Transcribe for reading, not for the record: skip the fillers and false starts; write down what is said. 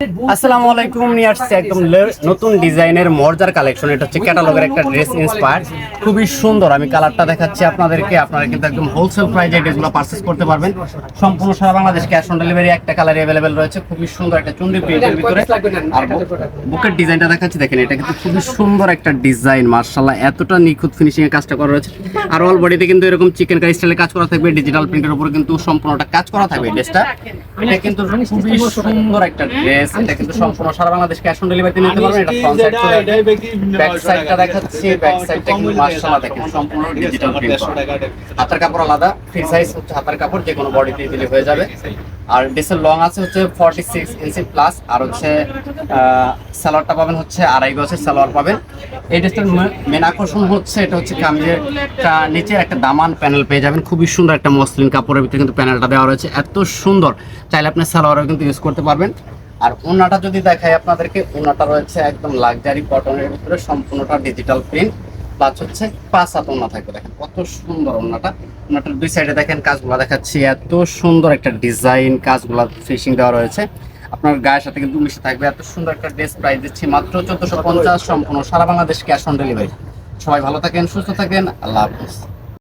আসসালামু আলাইকুম, নিয়ে আসছে একদম নতুন ডিজাইনের মর্জার কালেকশন। এটা হচ্ছে ক্যাটালগের একটা ড্রেস ইন্সপায়ার্ড, খুবই সুন্দর। আমি কালারটা দেখাচ্ছি আপনাদেরকে। আপনারা কিন্তু একদম হোলসেল প্রাইসে ড্রেসগুলো পারচেজ করতে পারবেন। সম্পূর্ণ সারা বাংলাদেশ ক্যাশ অন ডেলিভারি। একটা কালার অ্যাভেলেবেল রয়েছে, খুবই সুন্দর একটা চুন্ডি প্রিন্টের ভিতরে। আর বুকের ডিজাইনটা দেখাচ্ছি, দেখেন এটা কিন্তু খুবই সুন্দর একটা ডিজাইন। মার্শাল্লাহ, এতটা নিখুঁত ফিনিশিং এর কাজটা করা রয়েছে। আর অল বডিতে কিন্তু এরকম চিকেন কারি স্টাইলে কাজ করা থাকবে। ডিজিটাল প্রিন্টের উপর কিন্তু সম্পূর্ণটা কাজ করা থাকবে ড্রেসটা। এটা কিন্তু খুবই সুন্দর একটা ড্রেস। এটা কিন্তু সম্পূর্ণ সারা বাংলাদেশ ক্যাশ অন ডেলিভারিতে নিতে পারবেন। এটা ফ্রন্ট সাইড চলে, ব্যাক সাইডটা দেখাচ্ছি। ব্যাক সাইডটা কিন্তু মাশাআল্লাহ দেখেন সম্পূর্ণ ডিজিটাল প্রিন্ট করা। হাতার কাপড় আলাদা, ফ্রি সাইজ হচ্ছে হাতার কাপড়, যে কোনো বডিতে দিলে হয়ে যাবে। আর ড্রেসের লং আছে হচ্ছে 46 ইঞ্চি প্লাস। আর হচ্ছে সালোয়ারটা পাবেন হচ্ছে 2.5 গজের সালোয়ার পাবেন। এই ড্রেসটার মেন আকর্ষণ হচ্ছে এটা হচ্ছে কামিজের নিচে একটা দামান প্যানেল পেয়ে যাবেন। খুবই সুন্দর একটা মসলিন কাপড়ের ভিতরে কিন্তু প্যানেলটা দেওয়া রয়েছে, এত সুন্দর। চাইলে আপনি সালোয়ারও কিন্তু ইউজ করতে পারবেন। আর ওনাটা যদি দেখাই আপনাদেরকে, ওনাটা রয়েছে একদম লাক্সারি কটনের ভিতরে, সম্পূর্ণটা ডিজিটাল প্রিন্ট প্লাস হচ্ছে 5 হাত ওনা থাকবে। দেখেন কত সুন্দর ওনাটা। ওনাটার দুই সাইডে দেখেন কাজগুলো দেখাচ্ছি, এত সুন্দর একটা ডিজাইন, কাজগুলো ফিনিশিং দেওয়া রয়েছে। আপনার গায়ের সাথে কিন্তু মিশে থাকবে। এত সুন্দর একটা ড্রেস প্রাইস দিচ্ছি মাত্র 1450, সম্পূর্ণ সারা বাংলাদেশ ক্যাশ অন ডেলিভারি। সবাই ভালো থাকেন, সুস্থ থাকেন, আল্লাহ হাফেজ।